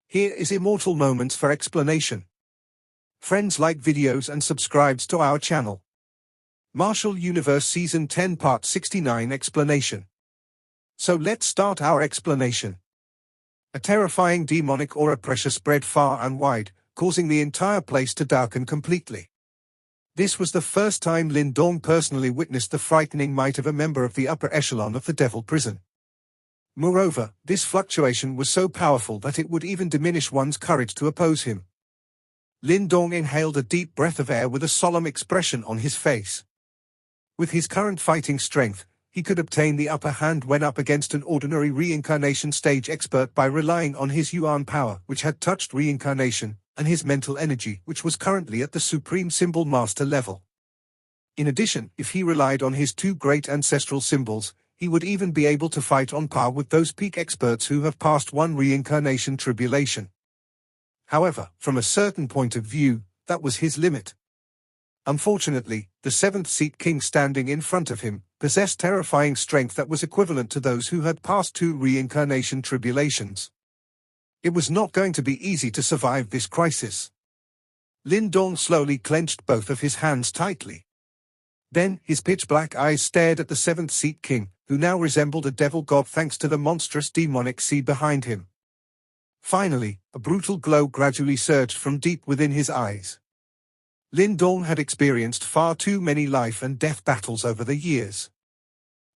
Here is Immortal Moments for explanation. Friends, like videos and subscribes to our channel. Martial Universe Season 10 Part 69 Explanation. So let's start our explanation. A terrifying demonic aura pressure spread far and wide, causing the entire place to darken completely. This was the first time Lin Dong personally witnessed the frightening might of a member of the upper echelon of the Devil Prison. Moreover, this fluctuation was so powerful that it would even diminish one's courage to oppose him. Lin Dong inhaled a deep breath of air with a solemn expression on his face. With his current fighting strength, he could obtain the upper hand when up against an ordinary reincarnation stage expert by relying on his Yuan power, which had touched reincarnation, and his mental energy, which was currently at the Supreme Symbol Master level. In addition, if he relied on his two great ancestral symbols, he would even be able to fight on par with those peak experts who have passed one reincarnation tribulation. However, from a certain point of view, that was his limit. Unfortunately, the seventh seat king standing in front of him possessed terrifying strength that was equivalent to those who had passed two reincarnation tribulations. It was not going to be easy to survive this crisis. Lin Dong slowly clenched both of his hands tightly. Then, his pitch-black eyes stared at the seventh seat king, who now resembled a devil god thanks to the monstrous demonic sea behind him. Finally, a brutal glow gradually surged from deep within his eyes. Lin Dong had experienced far too many life and death battles over the years.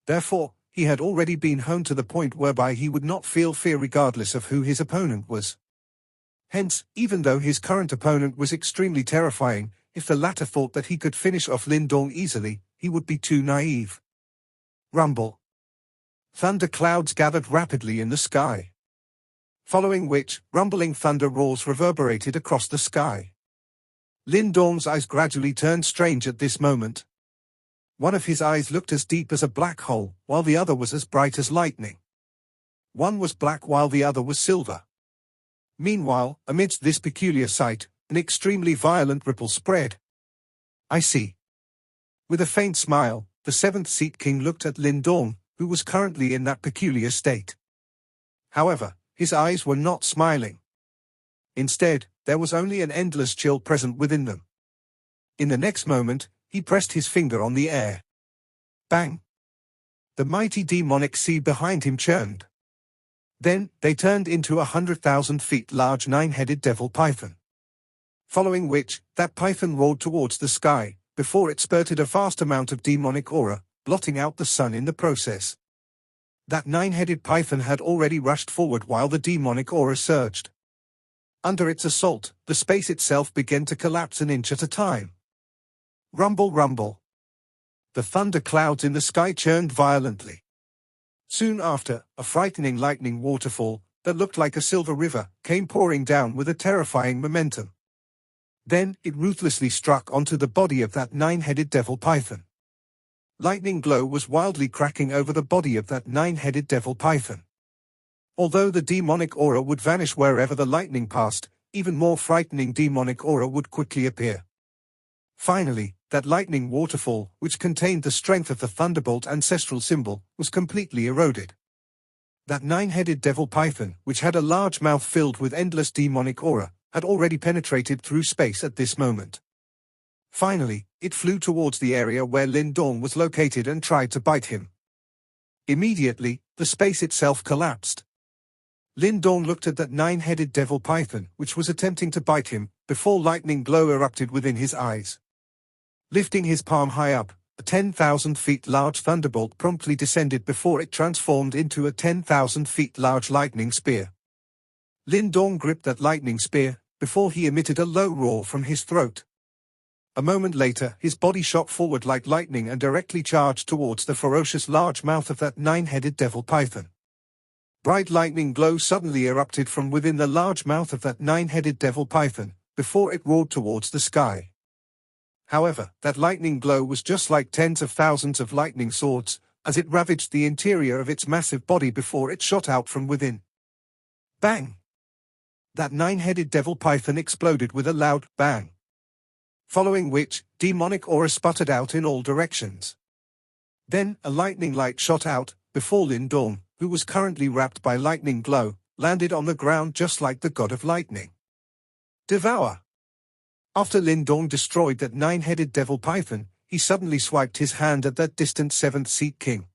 Therefore, he had already been honed to the point whereby he would not feel fear regardless of who his opponent was. Hence, even though his current opponent was extremely terrifying, if the latter thought that he could finish off Lin Dong easily, he would be too naive. Rumble. Thunder clouds gathered rapidly in the sky. Following which, rumbling thunder roars reverberated across the sky. Lin Dong's eyes gradually turned strange at this moment. One of his eyes looked as deep as a black hole, while the other was as bright as lightning. One was black while the other was silver. Meanwhile, amidst this peculiar sight, an extremely violent ripple spread. I see. With a faint smile, the seventh seat king looked at Lin Dong, who was currently in that peculiar state. However, his eyes were not smiling. Instead, there was only an endless chill present within them. In the next moment, he pressed his finger on the air. Bang! The mighty demonic sea behind him churned. Then, they turned into 100,000 feet large nine-headed devil python. Following which, that python roared towards the sky, before it spurted a vast amount of demonic aura, blotting out the sun in the process. That nine-headed python had already rushed forward while the demonic aura surged. Under its assault, the space itself began to collapse an inch at a time. Rumble, rumble. The thunder clouds in the sky churned violently. Soon after, a frightening lightning waterfall, that looked like a silver river, came pouring down with a terrifying momentum. Then, it ruthlessly struck onto the body of that nine-headed devil python. Lightning glow was wildly cracking over the body of that nine-headed devil python. Although the demonic aura would vanish wherever the lightning passed, even more frightening demonic aura would quickly appear. Finally, that lightning waterfall, which contained the strength of the thunderbolt ancestral symbol, was completely eroded. That nine-headed devil python, which had a large mouth filled with endless demonic aura, had already penetrated through space at this moment. Finally, it flew towards the area where Lin Dong was located and tried to bite him. Immediately, the space itself collapsed. Lin Dong looked at that nine-headed devil python, which was attempting to bite him, before lightning glow erupted within his eyes. Lifting his palm high up, a 10,000 feet large thunderbolt promptly descended before it transformed into a 10,000 feet large lightning spear. Lin Dong gripped that lightning spear, before he emitted a low roar from his throat. A moment later, his body shot forward like lightning and directly charged towards the ferocious large mouth of that nine-headed devil python. Bright lightning glow suddenly erupted from within the large mouth of that nine-headed devil python, before it roared towards the sky. However, that lightning glow was just like tens of thousands of lightning swords, as it ravaged the interior of its massive body before it shot out from within. Bang! That nine-headed devil python exploded with a loud bang. Following which, demonic aura sputtered out in all directions. Then, a lightning light shot out, before Lin Dong, who was currently wrapped by lightning glow, landed on the ground just like the god of lightning. Devour. After Lindong destroyed that 9-headed devil python, he suddenly swiped his hand at that distant 7th Seat King.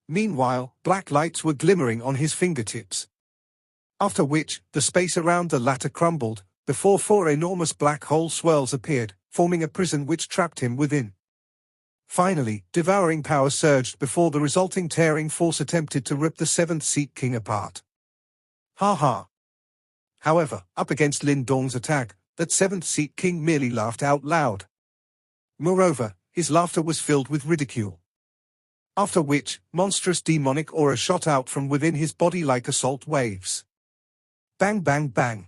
Meanwhile, black lights were glimmering on his fingertips. After which, the space around the latter crumbled, before 4 enormous black hole swirls appeared, forming a prison which trapped him within. Finally, devouring power surged before the resulting tearing force attempted to rip the 7th Seat King apart. Ha ha. However, up against Lindong's attack, that 7th Seat King merely laughed out loud. Moreover, his laughter was filled with ridicule. After which, monstrous demonic aura shot out from within his body like assault waves. Bang bang bang.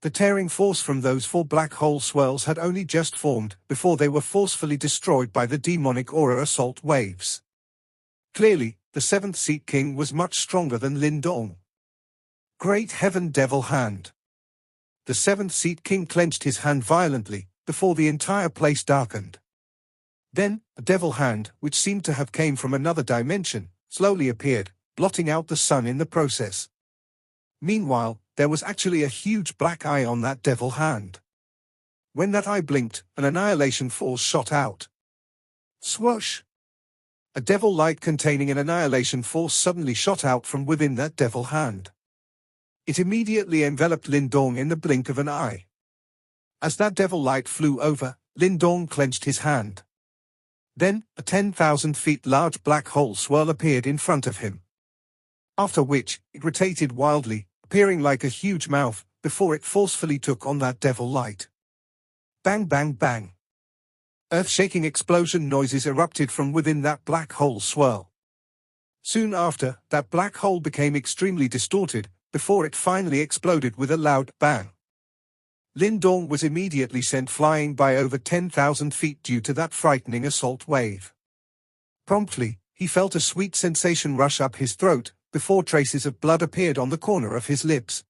The tearing force from those 4 black hole swirls had only just formed before they were forcefully destroyed by the demonic aura assault waves. Clearly, the 7th Seat King was much stronger than Lindong. Great heaven, devil hand. The 7th Seat King clenched his hand violently, before the entire place darkened. Then, a devil hand, which seemed to have came from another dimension, slowly appeared, blotting out the sun in the process. Meanwhile, there was actually a huge black eye on that devil hand. When that eye blinked, an annihilation force shot out. Swoosh! A devil light containing an annihilation force suddenly shot out from within that devil hand. It immediately enveloped Lindong in the blink of an eye. As that devil light flew over, Lindong clenched his hand. Then, a 10,000 feet large black hole swirl appeared in front of him. After which, it rotated wildly, appearing like a huge mouth, before it forcefully took on that devil light. Bang bang bang. Earth-shaking explosion noises erupted from within that black hole swirl. Soon after, that black hole became extremely distorted, before it finally exploded with a loud bang. Lindong was immediately sent flying by over 10,000 feet due to that frightening assault wave. Promptly, he felt a sweet sensation rush up his throat, before traces of blood appeared on the corner of his lips.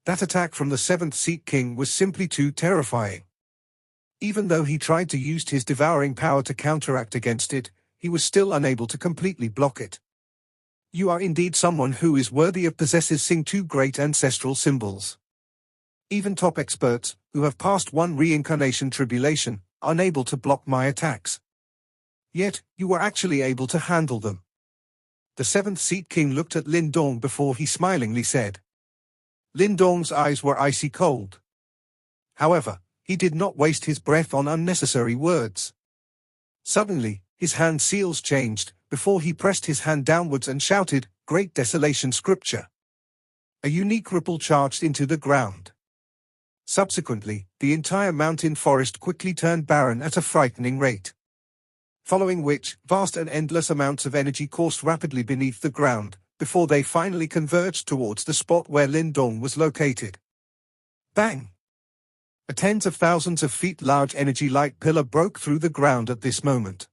That attack from the 7th Seat King was simply too terrifying. Even though he tried to use his devouring power to counteract against it, he was still unable to completely block it. You are indeed someone who is worthy of possessing 2 great ancestral symbols. Even top experts, who have passed 1 reincarnation tribulation, are unable to block my attacks. Yet, you were actually able to handle them. The 7th Seat King looked at Lindong before he smilingly said. Lindong's eyes were icy cold. However, he did not waste his breath on unnecessary words. Suddenly, his hand seals changed, before he pressed his hand downwards and shouted, "Great Desolation Scripture." A unique ripple charged into the ground. Subsequently, the entire mountain forest quickly turned barren at a frightening rate. Following which, vast and endless amounts of energy coursed rapidly beneath the ground, before they finally converged towards the spot where Lindong was located. Bang! A tens of thousands of feet large energy light pillar broke through the ground at this moment.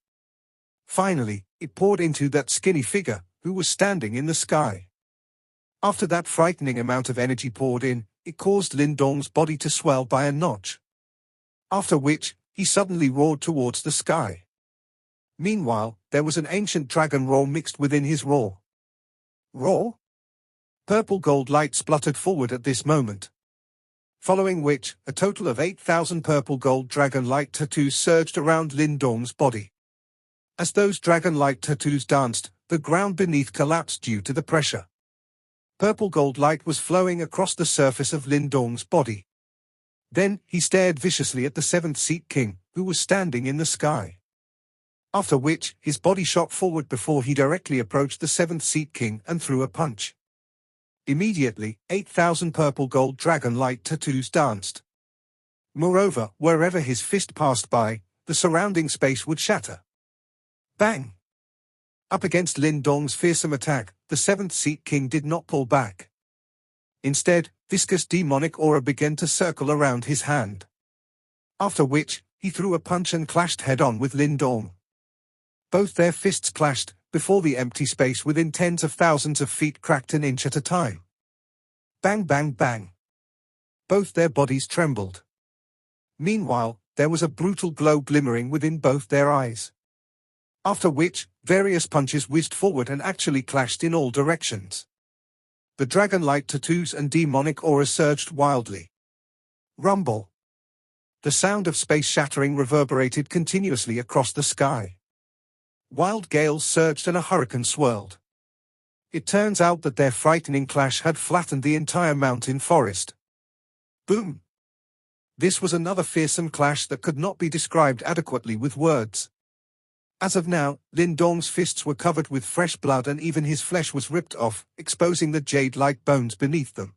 Finally, it poured into that skinny figure, who was standing in the sky. After that frightening amount of energy poured in, it caused Lindong's body to swell by a notch. After which, he suddenly roared towards the sky. Meanwhile, there was an ancient dragon roar mixed within his roar. Roar? Purple gold light spluttered forward at this moment. Following which, a total of 8,000 purple gold dragon light tattoos surged around Lindong's body. As those dragon light tattoos danced, the ground beneath collapsed due to the pressure. Purple gold light was flowing across the surface of Lindong's body. Then, he stared viciously at the 7th Seat King, who was standing in the sky. After which, his body shot forward before he directly approached the 7th Seat King and threw a punch. Immediately, 8,000 purple gold dragon light tattoos danced. Moreover, wherever his fist passed by, the surrounding space would shatter. Bang! Up against Lindong's fearsome attack, the 7th Seat King did not pull back. Instead, viscous demonic aura began to circle around his hand. After which, he threw a punch and clashed head-on with Lindong. Both their fists clashed, before the empty space within tens of thousands of feet cracked an inch at a time. Bang bang bang. Both their bodies trembled. Meanwhile, there was a brutal glow glimmering within both their eyes. After which, various punches whizzed forward and actually clashed in all directions. The dragon-like tattoos and demonic auras surged wildly. Rumble. The sound of space shattering reverberated continuously across the sky. Wild gales surged and a hurricane swirled. It turns out that their frightening clash had flattened the entire mountain forest. Boom! This was another fearsome clash that could not be described adequately with words. As of now, Lin Dong's fists were covered with fresh blood and even his flesh was ripped off, exposing the jade-like bones beneath them.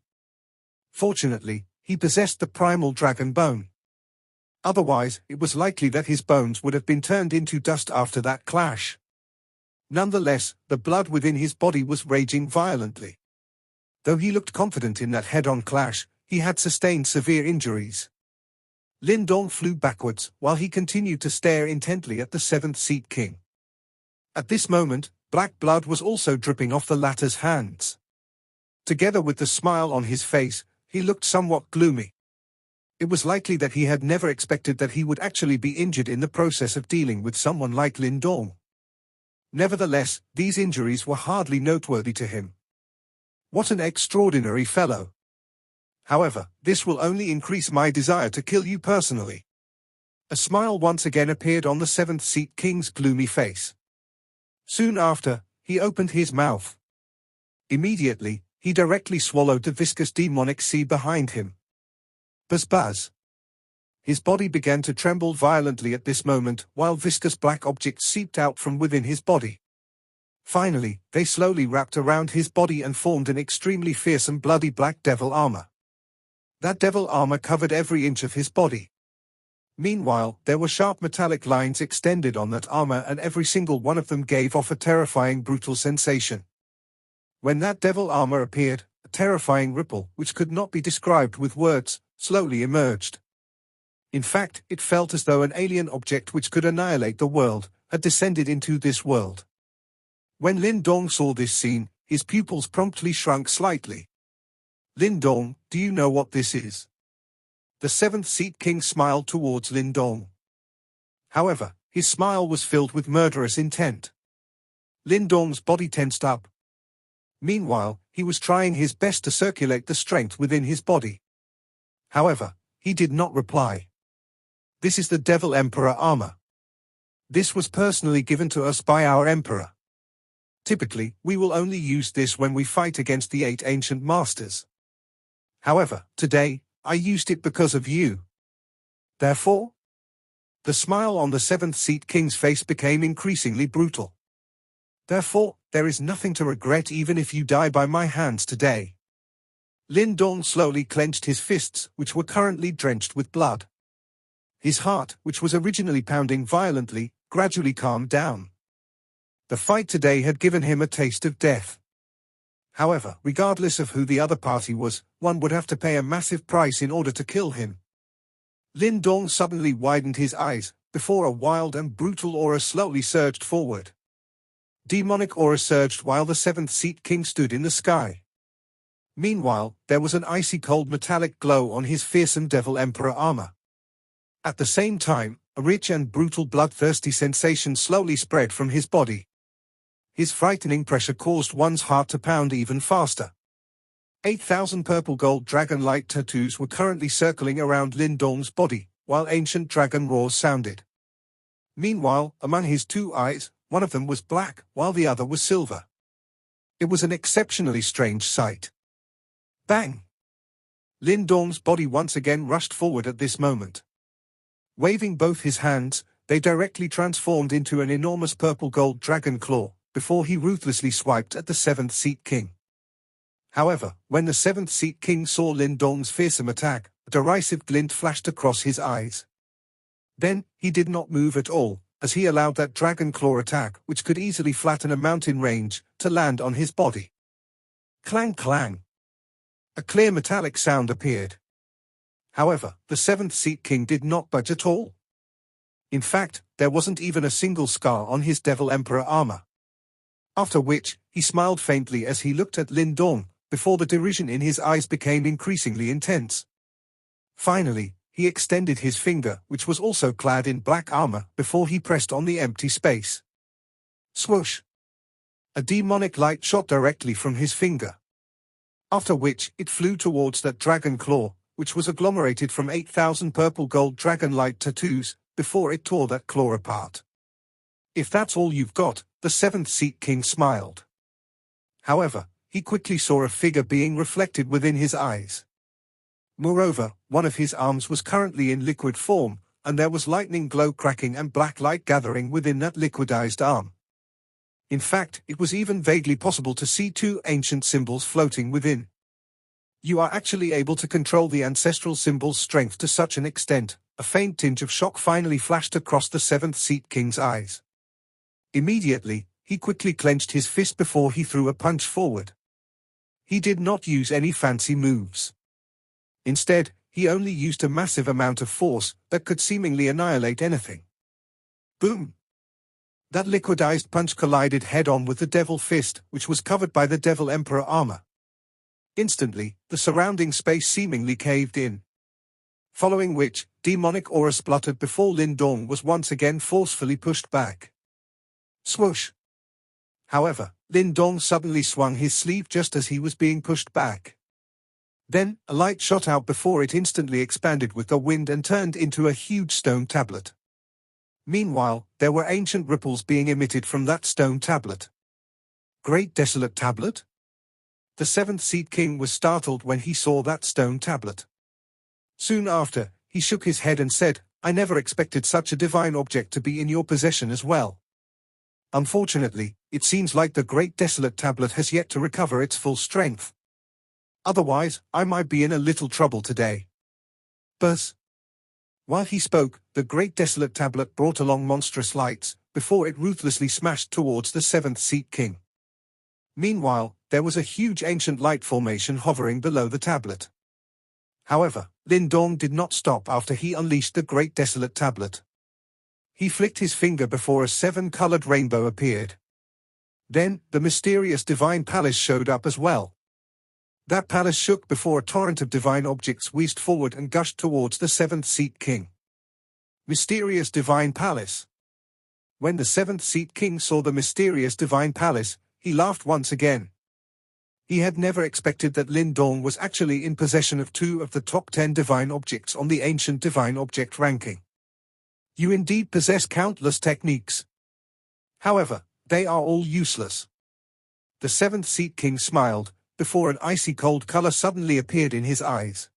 Fortunately, he possessed the primal dragon bone. Otherwise, it was likely that his bones would have been turned into dust after that clash. Nonetheless, the blood within his body was raging violently. Though he looked confident in that head-on clash, he had sustained severe injuries. Lin Dong flew backwards, while he continued to stare intently at the seventh-seat king. At this moment, black blood was also dripping off the latter's hands. Together with the smile on his face, he looked somewhat gloomy. It was likely that he had never expected that he would actually be injured in the process of dealing with someone like Lin Dong. Nevertheless, these injuries were hardly noteworthy to him. What an extraordinary fellow! However, this will only increase my desire to kill you personally. A smile once again appeared on the seventh-seat king's gloomy face. Soon after, he opened his mouth. Immediately, he directly swallowed the viscous demonic sea behind him. Buzz buzz. His body began to tremble violently at this moment, while viscous black objects seeped out from within his body. Finally, they slowly wrapped around his body and formed an extremely fearsome bloody black devil armor. That devil armor covered every inch of his body. Meanwhile, there were sharp metallic lines extended on that armor and every single one of them gave off a terrifying brutal sensation. When that devil armor appeared, a terrifying ripple, which could not be described with words, slowly emerged. In fact, it felt as though an alien object which could annihilate the world, had descended into this world. When Lin Dong saw this scene, his pupils promptly shrunk slightly. Lin Dong, do you know what this is? The seventh-seat king smiled towards Lin Dong. However, his smile was filled with murderous intent. Lin Dong's body tensed up. Meanwhile, he was trying his best to circulate the strength within his body. However, he did not reply. This is the Devil Emperor armor. This was personally given to us by our Emperor. Typically, we will only use this when we fight against the 8 ancient masters. However, today, I used it because of you. Therefore, the smile on the seventh-seat king's face became increasingly brutal. Therefore, there is nothing to regret even if you die by my hands today. Lin Dong slowly clenched his fists, which were currently drenched with blood. His heart, which was originally pounding violently, gradually calmed down. The fight today had given him a taste of death. However, regardless of who the other party was, one would have to pay a massive price in order to kill him. Lin Dong suddenly widened his eyes, before a wild and brutal aura slowly surged forward. Demonic aura surged while the seventh-seat king stood in the sky. Meanwhile, there was an icy cold metallic glow on his fearsome Devil Emperor armor. At the same time, a rich and brutal bloodthirsty sensation slowly spread from his body. His frightening pressure caused one's heart to pound even faster. 8,000 purple gold dragon-like tattoos were currently circling around Lin Dong's body, while ancient dragon roars sounded. Meanwhile, among his 2 eyes, one of them was black, while the other was silver. It was an exceptionally strange sight. Bang! Lin Dong's body once again rushed forward at this moment. Waving both his hands, they directly transformed into an enormous purple gold dragon claw, before he ruthlessly swiped at the seventh-seat king. However, when the seventh-seat king saw Lin Dong's fearsome attack, a derisive glint flashed across his eyes. Then, he did not move at all, as he allowed that dragon claw attack, which could easily flatten a mountain range, to land on his body. Clang clang. A clear metallic sound appeared. However, the seventh-seat king did not budge at all. In fact, there wasn't even a single scar on his Devil Emperor armor. After which, he smiled faintly as he looked at Lin Dong, before the derision in his eyes became increasingly intense. Finally, he extended his finger, which was also clad in black armor, before he pressed on the empty space. Swoosh! A demonic light shot directly from his finger. After which, it flew towards that dragon claw, which was agglomerated from 8,000 purple gold dragon light tattoos, before it tore that claw apart. If that's all you've got, the seventh Seat King smiled. However, he quickly saw a figure being reflected within his eyes. Moreover, one of his arms was currently in liquid form, and there was lightning glow cracking and black light gathering within that liquidized arm. In fact, it was even vaguely possible to see two ancient symbols floating within. You are actually able to control the ancestral symbol's strength to such an extent. A faint tinge of shock finally flashed across the seventh Seat King's eyes. Immediately, he quickly clenched his fist before he threw a punch forward. He did not use any fancy moves. Instead, he only used a massive amount of force that could seemingly annihilate anything. Boom! That liquidized punch collided head-on with the Devil Fist, which was covered by the Devil Emperor armor. Instantly, the surrounding space seemingly caved in. Following which, demonic aura spluttered before Lin Dong was once again forcefully pushed back. Swoosh! However, Lin Dong suddenly swung his sleeve just as he was being pushed back. Then, a light shot out before it instantly expanded with the wind and turned into a huge stone tablet. Meanwhile, there were ancient ripples being emitted from that stone tablet. Great Desolate Tablet? The seventh Seat King was startled when he saw that stone tablet. Soon after, he shook his head and said, "I never expected such a divine object to be in your possession as well. Unfortunately, it seems like the Great Desolate Tablet has yet to recover its full strength. Otherwise, I might be in a little trouble today." Buzz. While he spoke, the Great Desolate Tablet brought along monstrous lights, before it ruthlessly smashed towards the seventh Seat King. Meanwhile, there was a huge ancient light formation hovering below the tablet. However, Lin Dong did not stop after he unleashed the Great Desolate Tablet. He flicked his finger before a seven-colored rainbow appeared. Then, the mysterious Divine Palace showed up as well. That palace shook before a torrent of divine objects whizzed forward and gushed towards the seventh Seat King. Mysterious Divine Palace. When the seventh Seat King saw the mysterious Divine Palace, he laughed once again. He had never expected that Lin Dong was actually in possession of two of the top 10 divine objects on the ancient divine object ranking. You indeed possess countless techniques. However, they are all useless. The seventh Seat King smiled, before an icy cold color suddenly appeared in his eyes.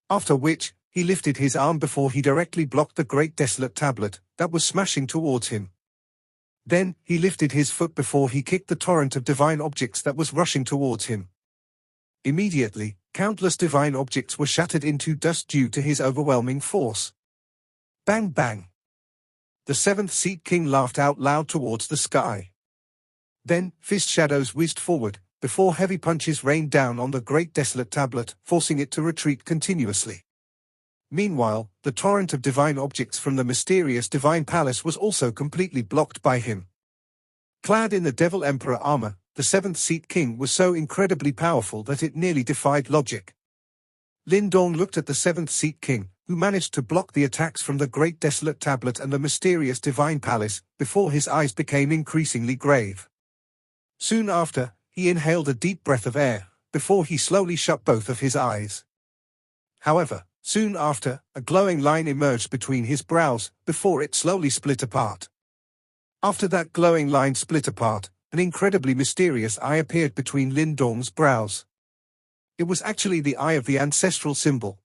After which, he lifted his arm before he directly blocked the Great Desolate Tablet that was smashing towards him. Then, he lifted his foot before he kicked the torrent of divine objects that was rushing towards him. Immediately, countless divine objects were shattered into dust due to his overwhelming force. Bang bang! The seventh Seat King laughed out loud towards the sky. Then, fist shadows whizzed forward, before heavy punches rained down on the Great Desolate Tablet, forcing it to retreat continuously. Meanwhile, the torrent of divine objects from the mysterious Divine Palace was also completely blocked by him. Clad in the Devil Emperor armor, the seventh Seat King was so incredibly powerful that it nearly defied logic. Lin Dong looked at the seventh Seat King, who managed to block the attacks from the Great Desolate Tablet and the mysterious Divine Palace, before his eyes became increasingly grave. Soon after, he inhaled a deep breath of air, before he slowly shut both of his eyes. However, soon after, a glowing line emerged between his brows, before it slowly split apart. After that glowing line split apart, an incredibly mysterious eye appeared between Lin Dong's brows. It was actually the eye of the ancestral symbol.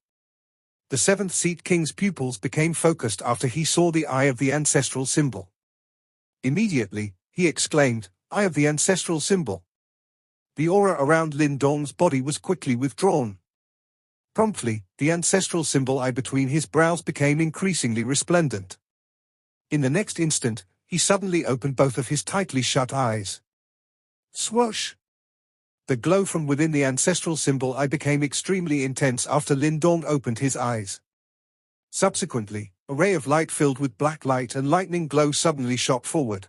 The seventh Seat King's pupils became focused after he saw the eye of the ancestral symbol. Immediately, he exclaimed, "Eye of the ancestral symbol." The aura around Lin Dong's body was quickly withdrawn. Promptly, the ancestral symbol eye between his brows became increasingly resplendent. In the next instant, he suddenly opened both of his tightly shut eyes. Swoosh! The glow from within the ancestral symbol eye became extremely intense after Lin Dong opened his eyes. Subsequently, a ray of light filled with black light and lightning glow suddenly shot forward.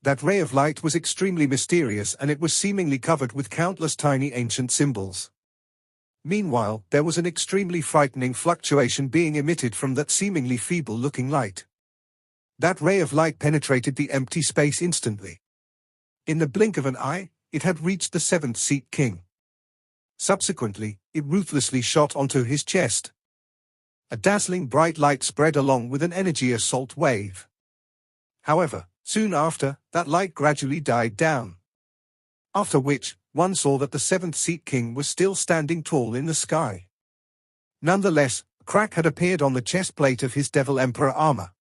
That ray of light was extremely mysterious and it was seemingly covered with countless tiny ancient symbols. Meanwhile, there was an extremely frightening fluctuation being emitted from that seemingly feeble-looking light. That ray of light penetrated the empty space instantly. In the blink of an eye, it had reached the seventh Seat King. Subsequently, it ruthlessly shot onto his chest. A dazzling bright light spread along with an energy assault wave. However, soon after, that light gradually died down. After which, one saw that the seventh Seat King was still standing tall in the sky. Nonetheless, a crack had appeared on the chest plate of his Devil Emperor armor.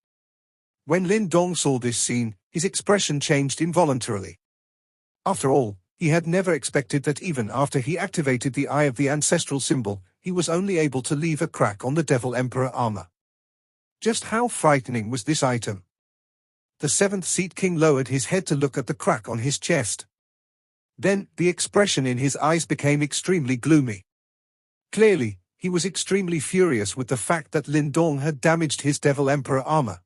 When Lin Dong saw this scene, his expression changed involuntarily. After all, he had never expected that even after he activated the Eye of the Ancestral Symbol, he was only able to leave a crack on the Devil Emperor armor. Just how frightening was this item? The seventh Seat King lowered his head to look at the crack on his chest. Then, the expression in his eyes became extremely gloomy. Clearly, he was extremely furious with the fact that Lin Dong had damaged his Devil Emperor armor.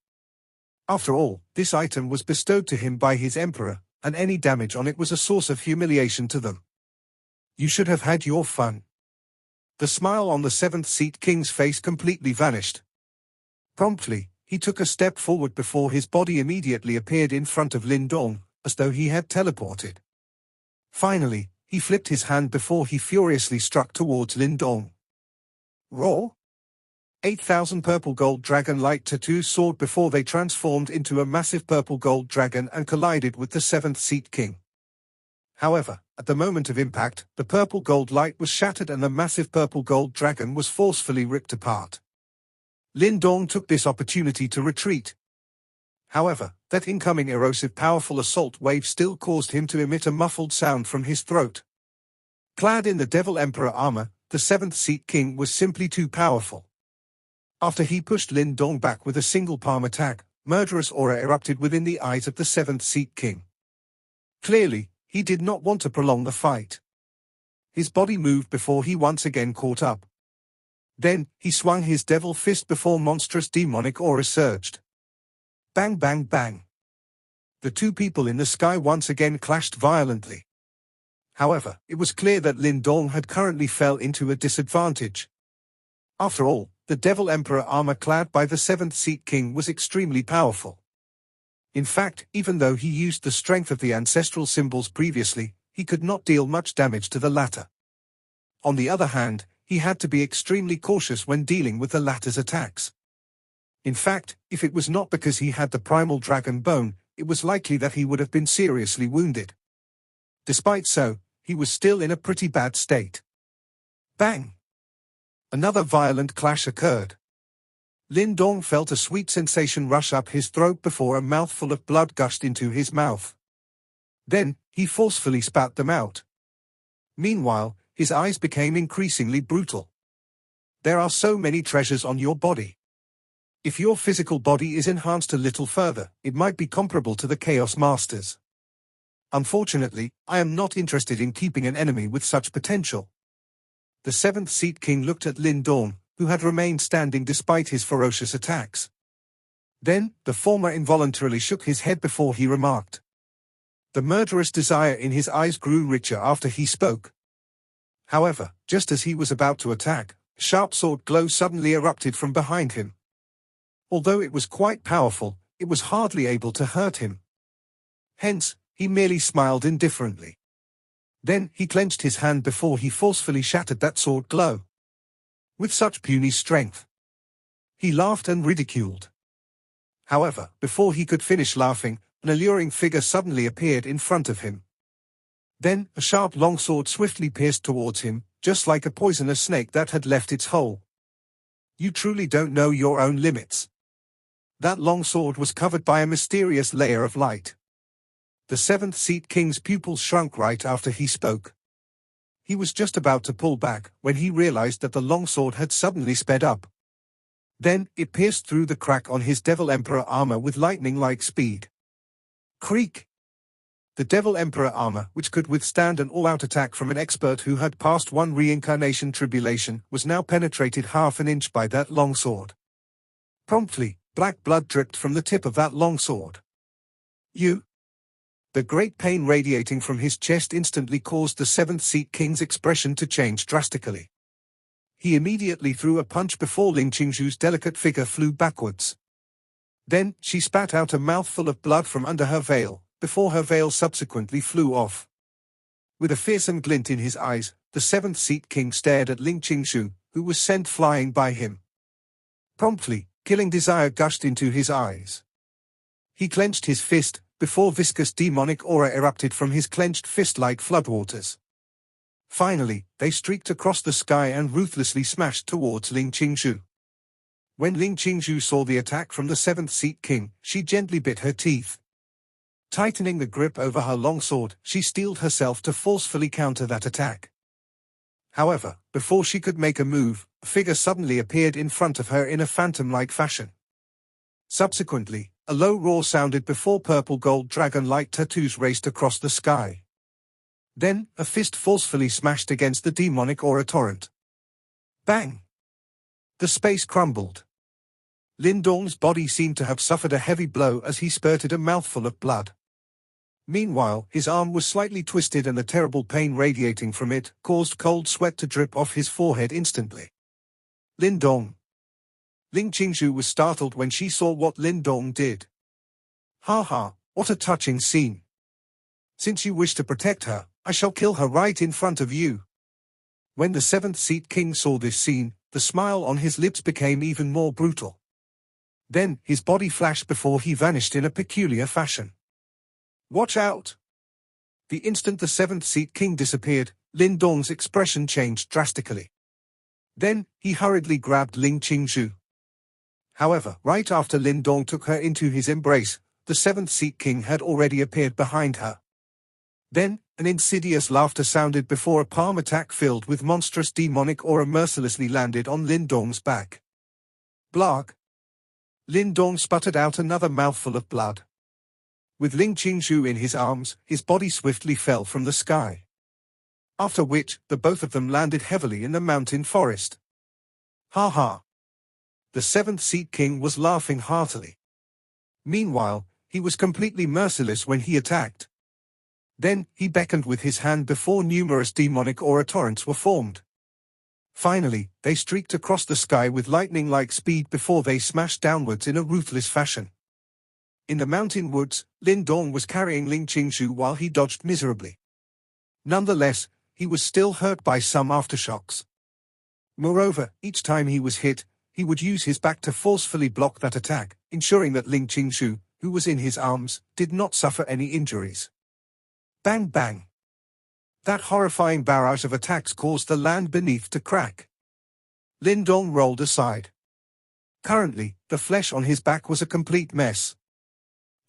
After all, this item was bestowed to him by his emperor, and any damage on it was a source of humiliation to them. You should have had your fun. The smile on the seventh Seat King's face completely vanished. Promptly, he took a step forward before his body immediately appeared in front of Lin Dong, as though he had teleported. Finally, he flipped his hand before he furiously struck towards Lin Dong. Roar! 8,000 purple gold dragon light tattoos soared before they transformed into a massive purple gold dragon and collided with the seventh Seat King. However, at the moment of impact, the purple gold light was shattered and the massive purple gold dragon was forcefully ripped apart. Lin Dong took this opportunity to retreat. However, that incoming erosive powerful assault wave still caused him to emit a muffled sound from his throat. Clad in the Devil Emperor armor, the seventh Seat King was simply too powerful. After he pushed Lin Dong back with a single palm attack, murderous aura erupted within the eyes of the seventh Seat King. Clearly, he did not want to prolong the fight. His body moved before he once again caught up. Then, he swung his devil fist before monstrous demonic aura surged. Bang bang bang. The two people in the sky once again clashed violently. However, it was clear that Lin Dong had currently fell into a disadvantage. After all, the Devil Emperor armor clad by the seventh Seat King was extremely powerful. In fact, even though he used the strength of the ancestral symbols previously, he could not deal much damage to the latter. On the other hand, he had to be extremely cautious when dealing with the latter's attacks. In fact, if it was not because he had the primal dragon bone, it was likely that he would have been seriously wounded. Despite so, he was still in a pretty bad state. Bang! Another violent clash occurred. Lin Dong felt a sweet sensation rush up his throat before a mouthful of blood gushed into his mouth. Then, he forcefully spat them out. Meanwhile, his eyes became increasingly brutal. There are so many treasures on your body. If your physical body is enhanced a little further, it might be comparable to the Chaos Masters. Unfortunately, I am not interested in keeping an enemy with such potential. The seventh Seat King looked at Lin Dong, who had remained standing despite his ferocious attacks. Then, the former involuntarily shook his head before he remarked. The murderous desire in his eyes grew richer after he spoke. However, just as he was about to attack, a sharp sword glow suddenly erupted from behind him. Although it was quite powerful, it was hardly able to hurt him. Hence, he merely smiled indifferently. Then, he clenched his hand before he forcefully shattered that sword glow. With such puny strength. He laughed and ridiculed. However, before he could finish laughing, an alluring figure suddenly appeared in front of him. Then, a sharp long sword swiftly pierced towards him, just like a poisonous snake that had left its hole. You truly don't know your own limits. That long sword was covered by a mysterious layer of light. The seventh Seat King's pupils shrunk right after he spoke. He was just about to pull back when he realized that the longsword had suddenly sped up. Then, it pierced through the crack on his Devil Emperor armor with lightning-like speed. Creak! The Devil Emperor armor, which could withstand an all-out attack from an expert who had passed one reincarnation tribulation, was now penetrated half an inch by that longsword. Promptly, black blood dripped from the tip of that longsword. You! The great pain radiating from his chest instantly caused the seventh Seat King's expression to change drastically. He immediately threw a punch before Ling Qingzhu's delicate figure flew backwards. Then, she spat out a mouthful of blood from under her veil, before her veil subsequently flew off. With a fearsome glint in his eyes, the seventh seat king stared at Ling Qingshu, who was sent flying by him. Promptly, killing desire gushed into his eyes. He clenched his fist, before viscous demonic aura erupted from his clenched fist like floodwaters. Finally, they streaked across the sky and ruthlessly smashed towards Ling Qingshu. When Ling Qingshu saw the attack from the seventh seat king, she gently bit her teeth. Tightening the grip over her long sword, she steeled herself to forcefully counter that attack. However, before she could make a move, a figure suddenly appeared in front of her in a phantom-like fashion. Subsequently, a low roar sounded before purple-gold dragon-like tattoos raced across the sky. Then, a fist forcefully smashed against the demonic aura torrent. Bang! The space crumbled. Lin Dong's body seemed to have suffered a heavy blow as he spurted a mouthful of blood. Meanwhile, his arm was slightly twisted and the terrible pain radiating from it caused cold sweat to drip off his forehead instantly. Lin Dong. Ling Qingshu was startled when she saw what Lin Dong did. Ha ha, what a touching scene. Since you wish to protect her, I shall kill her right in front of you. When the seventh seat king saw this scene, the smile on his lips became even more brutal. Then, his body flashed before he vanished in a peculiar fashion. Watch out! The instant the seventh seat king disappeared, Lin Dong's expression changed drastically. Then, he hurriedly grabbed Ling Qingshu. However, right after Lin Dong took her into his embrace, the seventh seat king had already appeared behind her. Then, an insidious laughter sounded before a palm attack filled with monstrous demonic aura mercilessly landed on Lin Dong's back. Blarg! Lin Dong sputtered out another mouthful of blood. With Ling Qingshu in his arms, his body swiftly fell from the sky. After which, the both of them landed heavily in the mountain forest. Ha ha! The seventh seat king was laughing heartily. Meanwhile, he was completely merciless when he attacked. Then, he beckoned with his hand before numerous demonic aura torrents were formed. Finally, they streaked across the sky with lightning-like speed before they smashed downwards in a ruthless fashion. In the mountain woods, Lin Dong was carrying Ling Qingshu while he dodged miserably. Nonetheless, he was still hurt by some aftershocks. Moreover, each time he was hit, he would use his back to forcefully block that attack, ensuring that Ling Qingshu, who was in his arms, did not suffer any injuries. Bang bang! That horrifying barrage of attacks caused the land beneath to crack. Lin Dong rolled aside. Currently, the flesh on his back was a complete mess.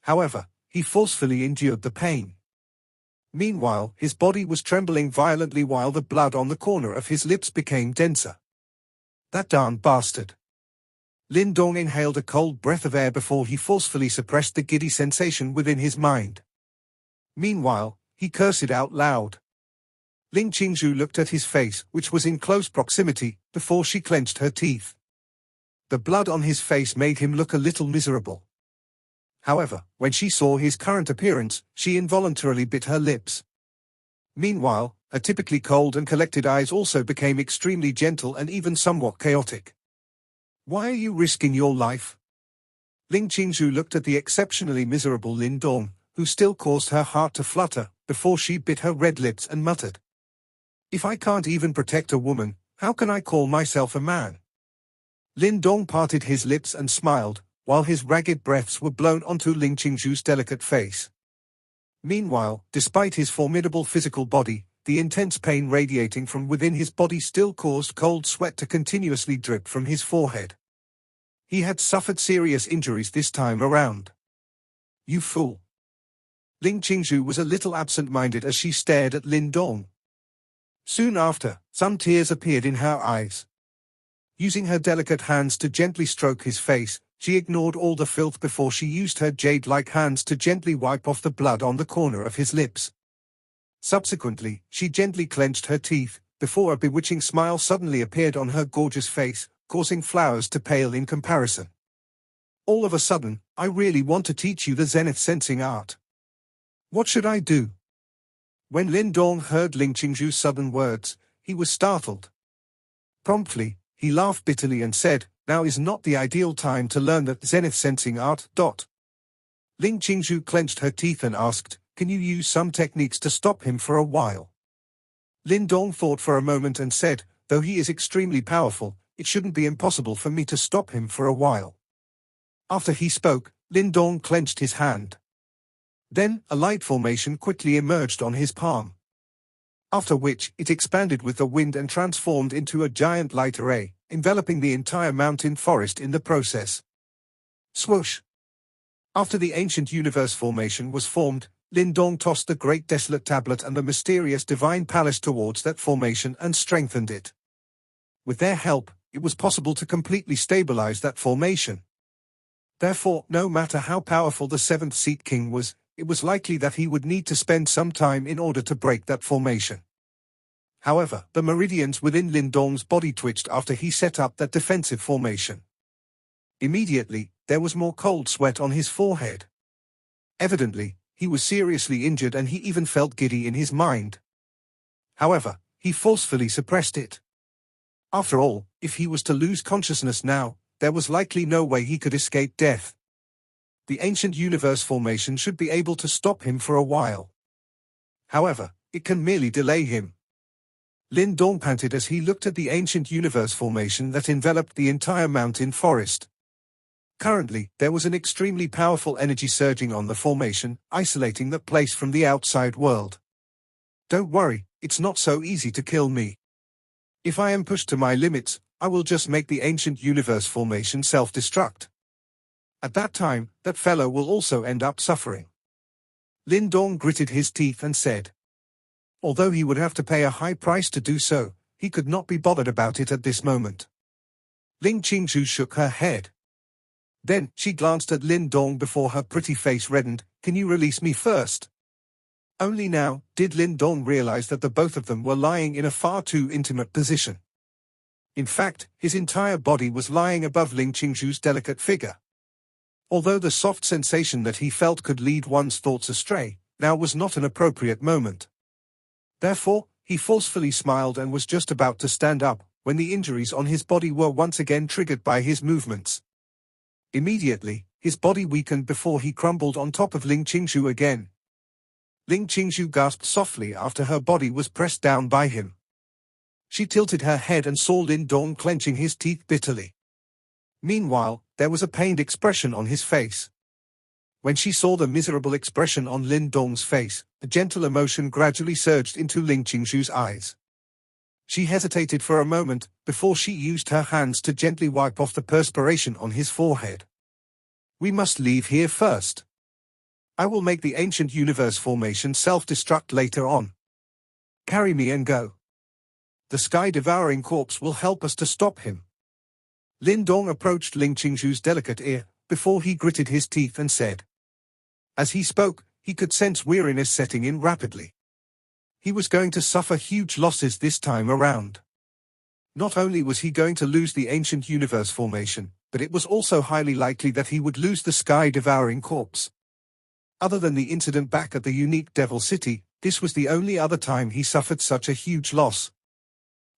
However, he forcefully endured the pain. Meanwhile, his body was trembling violently while the blood on the corner of his lips became denser. That darn bastard! Lin Dong inhaled a cold breath of air before he forcefully suppressed the giddy sensation within his mind. Meanwhile, he cursed out loud. Ling Qingshu looked at his face, which was in close proximity, before she clenched her teeth. The blood on his face made him look a little miserable. However, when she saw his current appearance, she involuntarily bit her lips. Meanwhile, her typically cold and collected eyes also became extremely gentle and even somewhat chaotic. Why are you risking your life? Ling Qingshu looked at the exceptionally miserable Lin Dong, who still caused her heart to flutter, before she bit her red lips and muttered. If I can't even protect a woman, how can I call myself a man? Lin Dong parted his lips and smiled, while his ragged breaths were blown onto Ling Qingshu's delicate face. Meanwhile, despite his formidable physical body, the intense pain radiating from within his body still caused cold sweat to continuously drip from his forehead. He had suffered serious injuries this time around. You fool! Ling Qingshu was a little absent-minded as she stared at Lin Dong. Soon after, some tears appeared in her eyes. Using her delicate hands to gently stroke his face, she ignored all the filth before she used her jade-like hands to gently wipe off the blood on the corner of his lips. Subsequently, she gently clenched her teeth, before a bewitching smile suddenly appeared on her gorgeous face, causing flowers to pale in comparison. All of a sudden, I really want to teach you the zenith sensing art. What should I do? When Lin Dong heard Ling Qingshu's sudden words, he was startled. Promptly, he laughed bitterly and said, now is not the ideal time to learn that zenith sensing art. Ling Qingshu clenched her teeth and asked, can you use some techniques to stop him for a while? Lin Dong thought for a moment and said, though he is extremely powerful, it shouldn't be impossible for me to stop him for a while. After he spoke, Lin Dong clenched his hand. Then, a light formation quickly emerged on his palm. After which, it expanded with the wind and transformed into a giant light array, enveloping the entire mountain forest in the process. Swoosh! After the ancient universe formation was formed, Lin Dong tossed the great desolate tablet and the mysterious divine palace towards that formation and strengthened it. With their help, it was possible to completely stabilize that formation. Therefore, no matter how powerful the seventh seat king was, it was likely that he would need to spend some time in order to break that formation. However, the meridians within Lin Dong's body twitched after he set up that defensive formation. Immediately, there was more cold sweat on his forehead. Evidently, he was seriously injured and he even felt giddy in his mind. However, he forcefully suppressed it. After all, if he was to lose consciousness now, there was likely no way he could escape death. The ancient universe formation should be able to stop him for a while. However, it can merely delay him. Lin Dong panted as he looked at the ancient universe formation that enveloped the entire mountain forest. Currently, there was an extremely powerful energy surging on the formation, isolating the place from the outside world. Don't worry, it's not so easy to kill me. If I am pushed to my limits, I will just make the ancient universe formation self-destruct. At that time, that fellow will also end up suffering. Lin Dong gritted his teeth and said. Although he would have to pay a high price to do so, he could not be bothered about it at this moment. Ling Qingzhu shook her head. Then, she glanced at Lin Dong before her pretty face reddened. Can you release me first? Only now, did Lin Dong realize that the both of them were lying in a far too intimate position. In fact, his entire body was lying above Ling Qingzhu's delicate figure. Although the soft sensation that he felt could lead one's thoughts astray, now was not an appropriate moment. Therefore, he forcefully smiled and was just about to stand up, when the injuries on his body were once again triggered by his movements. Immediately, his body weakened before he crumbled on top of Ling Qingzhu again. Ling Qingzhu gasped softly after her body was pressed down by him. She tilted her head and saw Lin Dong clenching his teeth bitterly. Meanwhile, there was a pained expression on his face. When she saw the miserable expression on Lin Dong's face, a gentle emotion gradually surged into Ling Qingzhu's eyes. She hesitated for a moment, before she used her hands to gently wipe off the perspiration on his forehead. We must leave here first. I will make the ancient universe formation self-destruct later on. Carry me and go. The sky-devouring corpse will help us to stop him. Lin Dong approached Ling Qingzhu's delicate ear, before he gritted his teeth and said. As he spoke, he could sense weariness setting in rapidly. He was going to suffer huge losses this time around. Not only was he going to lose the ancient universe formation, but it was also highly likely that he would lose the sky-devouring corpse. Other than the incident back at the unique Devil City, this was the only other time he suffered such a huge loss.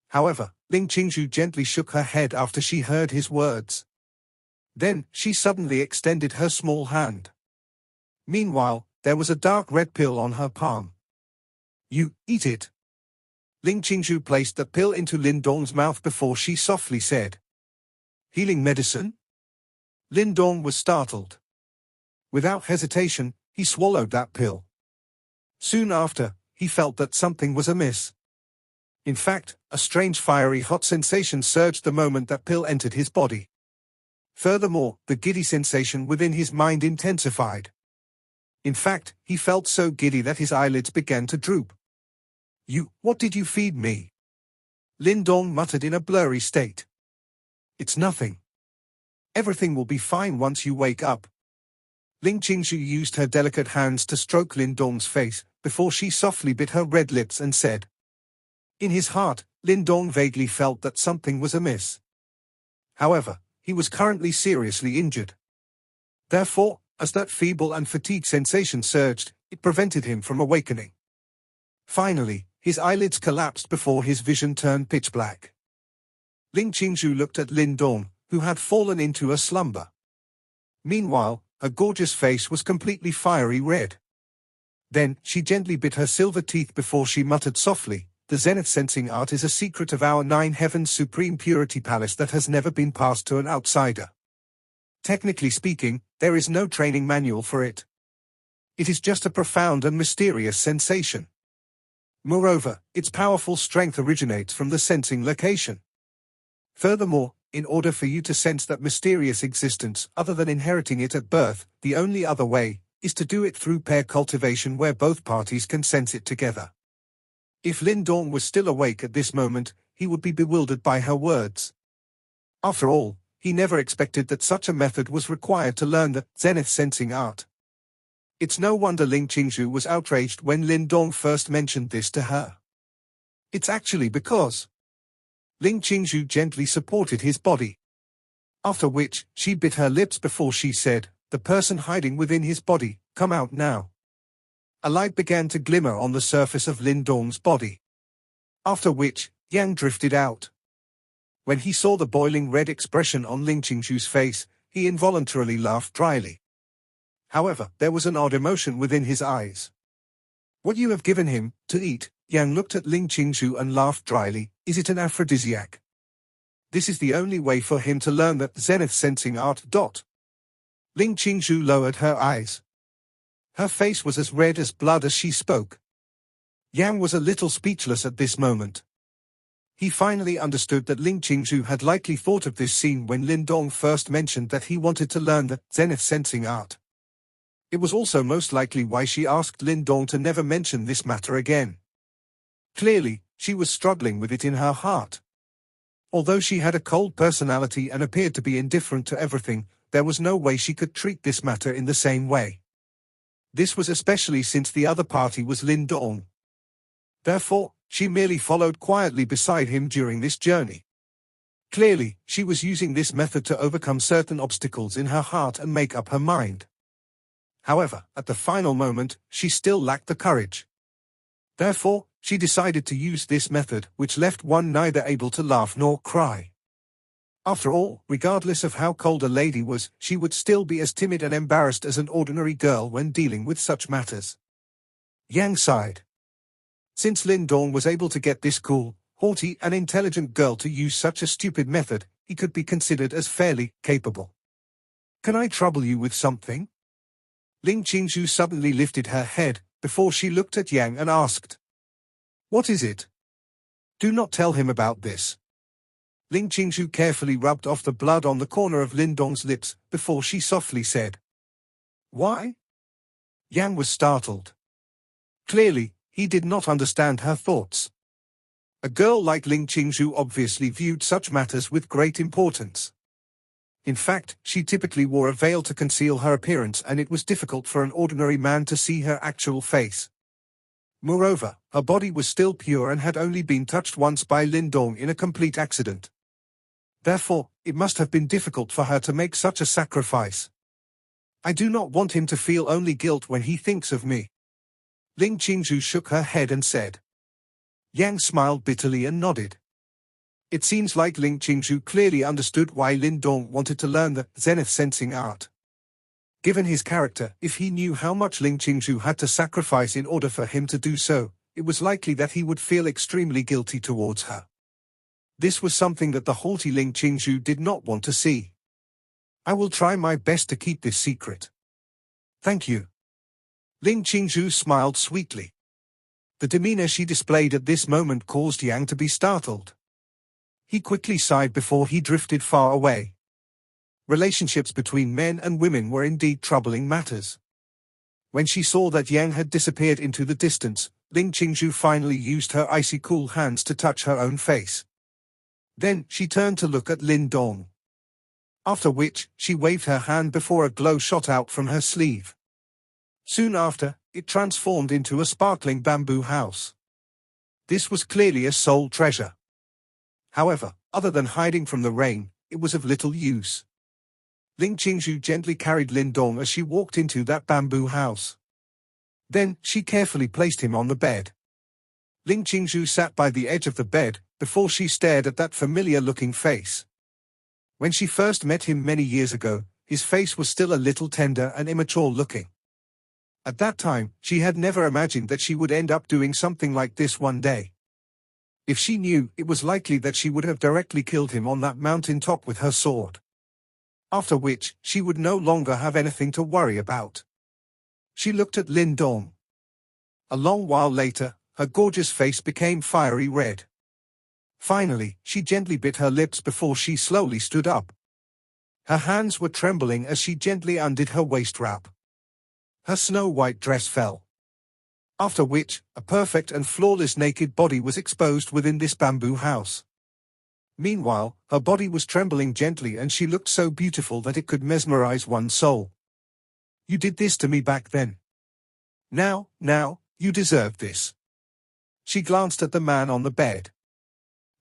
However, Ling Qingzhu gently shook her head after she heard his words. Then, she suddenly extended her small hand. Meanwhile, there was a dark red pill on her palm. You, eat it. Ling Qingzhu placed the pill into Lin Dong's mouth before she softly said. Healing medicine? Lin Dong was startled. Without hesitation, he swallowed that pill. Soon after, he felt that something was amiss. In fact, a strange fiery hot sensation surged the moment that pill entered his body. Furthermore, the giddy sensation within his mind intensified. In fact, he felt so giddy that his eyelids began to droop. What did you feed me? Lin Dong muttered in a blurry state. It's nothing. Everything will be fine once you wake up. Ling Qingzhu used her delicate hands to stroke Lin Dong's face, before she softly bit her red lips and said. In his heart, Lin Dong vaguely felt that something was amiss. However, he was currently seriously injured. Therefore, as that feeble and fatigued sensation surged, it prevented him from awakening. Finally, his eyelids collapsed before his vision turned pitch black. Ling Qingzhu looked at Lin Dong, who had fallen into a slumber. Meanwhile, her gorgeous face was completely fiery red. Then, she gently bit her silver teeth before she muttered softly, the zenith sensing art is a secret of our nine heavens supreme purity palace that has never been passed to an outsider. Technically speaking, there is no training manual for it. It is just a profound and mysterious sensation. Moreover, its powerful strength originates from the sensing location. Furthermore, in order for you to sense that mysterious existence other than inheriting it at birth, the only other way is to do it through pair cultivation where both parties can sense it together. If Lin Dong was still awake at this moment, he would be bewildered by her words. After all, he never expected that such a method was required to learn the zenith sensing art. It's no wonder Ling Qingzhu was outraged when Lin Dong first mentioned this to her. It's actually because Ling Qingzhu gently supported his body. After which, she bit her lips before she said, "The person hiding within his body, come out now." A light began to glimmer on the surface of Lin Dong's body. After which, Yang drifted out. When he saw the boiling red expression on Ling Qingzhu's face, he involuntarily laughed dryly. However, there was an odd emotion within his eyes. "What you have given him to eat," Yang looked at Ling Qingzhu and laughed dryly, "is it an aphrodisiac? This is the only way for him to learn that zenith sensing art. Ling Qingzhu lowered her eyes. Her face was as red as blood as she spoke. Yang was a little speechless at this moment. He finally understood that Ling Qingzhu had likely thought of this scene when Lin Dong first mentioned that he wanted to learn the zenith sensing art. It was also most likely why she asked Lin Dong to never mention this matter again. Clearly, she was struggling with it in her heart. Although she had a cold personality and appeared to be indifferent to everything, there was no way she could treat this matter in the same way. This was especially since the other party was Lin Dong. Therefore, she merely followed quietly beside him during this journey. Clearly, she was using this method to overcome certain obstacles in her heart and make up her mind. However, at the final moment, she still lacked the courage. Therefore, she decided to use this method, which left one neither able to laugh nor cry. After all, regardless of how cold a lady was, she would still be as timid and embarrassed as an ordinary girl when dealing with such matters. Yang sighed. Since Lin Dong was able to get this cool, haughty and intelligent girl to use such a stupid method, he could be considered as fairly capable. "Can I trouble you with something?" Ling Qingzhu suddenly lifted her head, before she looked at Yang and asked. "What is it?" "Do not tell him about this." Ling Qingzhu carefully rubbed off the blood on the corner of Lin Dong's lips, before she softly said. "Why?" Yang was startled. Clearly, he did not understand her thoughts. A girl like Ling Qingzhu obviously viewed such matters with great importance. In fact, she typically wore a veil to conceal her appearance and it was difficult for an ordinary man to see her actual face. Moreover, her body was still pure and had only been touched once by Lin Dong in a complete accident. Therefore, it must have been difficult for her to make such a sacrifice. "I do not want him to feel only guilt when he thinks of me." Ling Qingzhu shook her head and said. Yang smiled bitterly and nodded. It seems like Ling Qingzhu clearly understood why Lin Dong wanted to learn the zenith sensing art. Given his character, if he knew how much Ling Qingzhu had to sacrifice in order for him to do so, it was likely that he would feel extremely guilty towards her. This was something that the haughty Ling Qingzhu did not want to see. "I will try my best to keep this secret." "Thank you." Ling Qingzhu smiled sweetly. The demeanor she displayed at this moment caused Yang to be startled. He quickly sighed before he drifted far away. Relationships between men and women were indeed troubling matters. When she saw that Yang had disappeared into the distance, Ling Qingzhu finally used her icy cool hands to touch her own face. Then, she turned to look at Lin Dong. After which, she waved her hand before a glow shot out from her sleeve. Soon after, it transformed into a sparkling bamboo house. This was clearly a soul treasure. However, other than hiding from the rain, it was of little use. Ling Qingzhu gently carried Lin Dong as she walked into that bamboo house. Then, she carefully placed him on the bed. Ling Qingzhu sat by the edge of the bed, before she stared at that familiar-looking face. When she first met him many years ago, his face was still a little tender and immature-looking. At that time, she had never imagined that she would end up doing something like this one day. If she knew, it was likely that she would have directly killed him on that mountain top with her sword. After which, she would no longer have anything to worry about. She looked at Lin Dong. A long while later, her gorgeous face became fiery red. Finally, she gently bit her lips before she slowly stood up. Her hands were trembling as she gently undid her waist wrap. Her snow-white dress fell. After which, a perfect and flawless naked body was exposed within this bamboo house. Meanwhile, her body was trembling gently and she looked so beautiful that it could mesmerize one's soul. You did this to me back then. Now, you deserve this. She glanced at the man on the bed.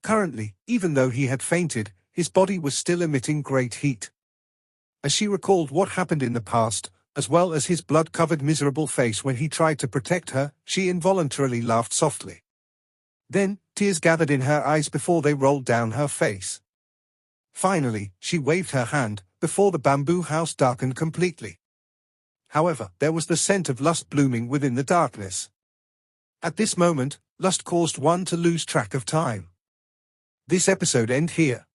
Currently, even though he had fainted, his body was still emitting great heat. As she recalled what happened in the past, as well as his blood-covered miserable face when he tried to protect her, she involuntarily laughed softly. Then, tears gathered in her eyes before they rolled down her face. Finally, she waved her hand, before the bamboo house darkened completely. However, there was the scent of lust blooming within the darkness. At this moment, lust caused one to lose track of time. This episode ends here.